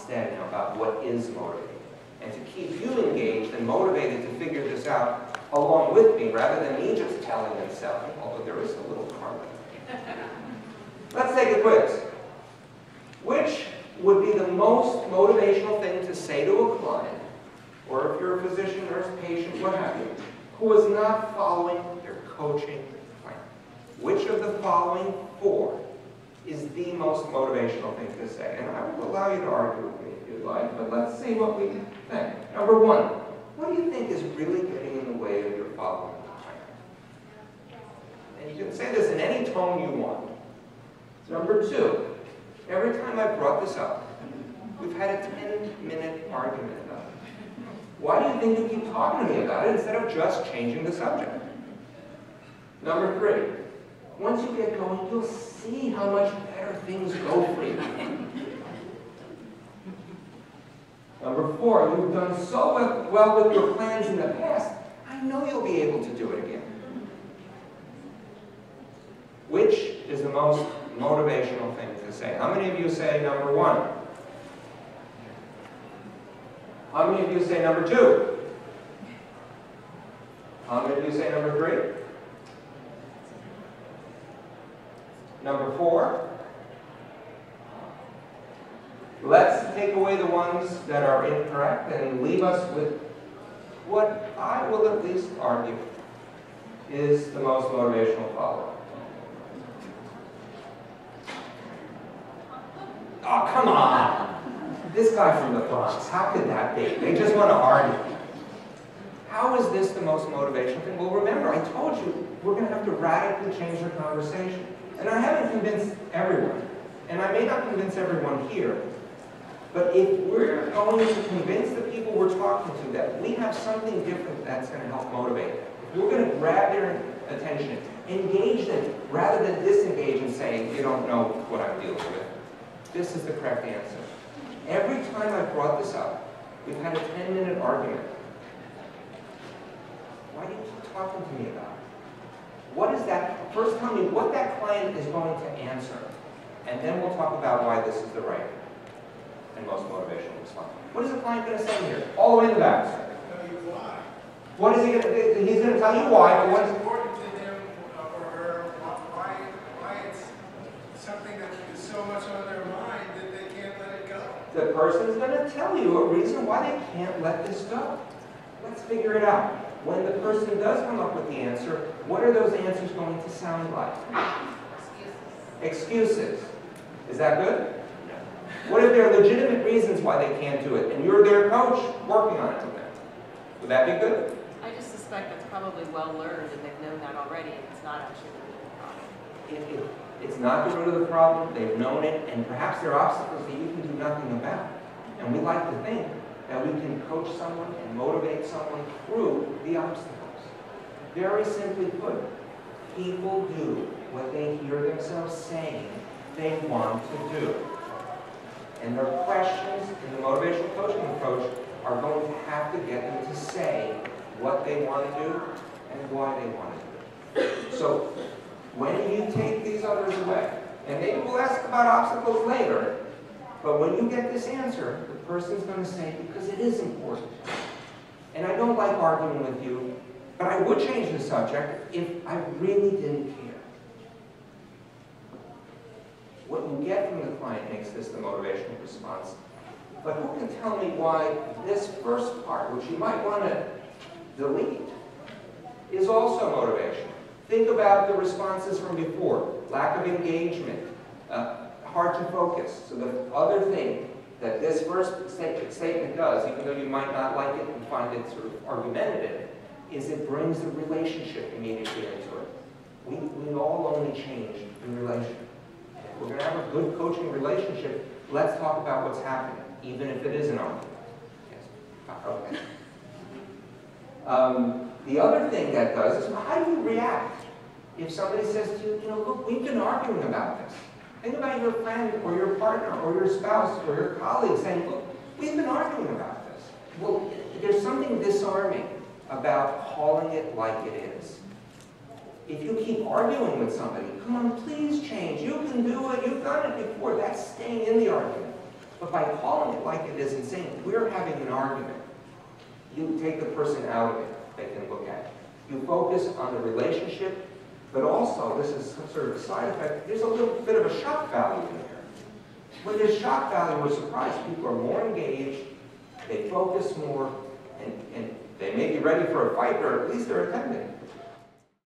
instead about what is motivating. And to keep you engaged and motivated to figure this out along with me, rather than me just telling and selling, although there is a little karma. Let's take a quiz. Which would be the most motivational thing to say to a client, or if you're a physician, nurse, patient, what have you, who is not following their coaching plan? Which of the following 4 is the most motivational thing to say? And I will allow you to argue with me if you'd like, but let's see what we think. Number 1, what do you think is really getting in the way of your following the plan? And you can say this in any tone you want. Number 2, every time I brought this up, we've had a 10-minute argument about it. Why do you think you keep talking to me about it instead of just changing the subject? Number 3, once you get going, you'll see how much better things go for you. Number 4, you've done so well with your plans in the past, I know you'll be able to do it again. Which is the most motivational thing to say? How many of you say number 1? How many of you say number 2? How many of you say number 3? Number 4? Let's take away the ones that are incorrect and leave us with what I will at least argue is the most motivational follow-up. Oh, come on! This guy from the Bronx, how could that be? They just want to argue. How is this the most motivational thing? Well, remember, I told you we're going to have to radically change the conversation. And I haven't convinced everyone. And I may not convince everyone here. But if we're going to convince the people we're talking to that we have something different that's going to help motivate them, if we're going to grab their attention, engage them, rather than disengage and saying, you don't know what I'm dealing with, this is the correct answer. Every time I've brought this up, we've had a 10-minute argument. Why do you keep talking to me about it? What is that? First tell me what that client is going to answer, and then we'll talk about why this is the right and most motivational response. What is the client going to say here? All the way in the back. Tell you why. What is he going to? He's going to tell you why. But what's important to him or her? Why it's something that is so much on their mind that they can't let it go. The person's going to tell you a reason why they can't let this go. Let's figure it out. When the person does come up with the answer, what are those answers going to sound like? Excuses. Is that good? What if there are legitimate reasons why they can't do it, and you're their coach working on it with them? Would that be good? I just suspect it's probably well learned and they've known that already, and it's not actually the root of the problem. It's not the root of the problem. They've known it, and perhaps there are obstacles that you can do nothing about. And we like to think that we can coach someone and motivate someone through the obstacles. Very simply put, people do what they hear themselves saying they want to do. And their questions in the motivational coaching approach are going to have to get them to say what they want to do and why they want to do it. So when you take these others away, and maybe we'll ask about obstacles later, but when you get this answer, the person's going to say, because it is important. And I don't like arguing with you, but I would change the subject if I really didn't care. What you get from the client makes this the motivational response. But who can tell me why this first part, which you might want to delete, is also motivation? Think about the responses from before. Lack of engagement, hard to focus. So the other thing that this first statement does, even though you might not like it and find it sort of argumentative, is it brings the relationship immediately into it. We all only change in relation. If we're going to have a good coaching relationship, let's talk about what's happening, even if it is an argument. Yes. Okay. The other thing that does is, well, how do you react if somebody says to you, look, we've been arguing about this. Think about your friend or your partner or your spouse or your colleague saying, look, we've been arguing about this. Well, there's something disarming about calling it like it is. If you keep arguing with somebody, come on, please change. You can do it. You've done it before. That's staying in the argument. But by calling it like it is and saying, we're having an argument, you take the person out of it, they can look at it. You focus on the relationship, but also, this is some sort of a side effect, there's a little bit of a shock value in there. When there's shock value or surprise, people are more engaged, they focus more, and they may be ready for a fight, or at least they're attending.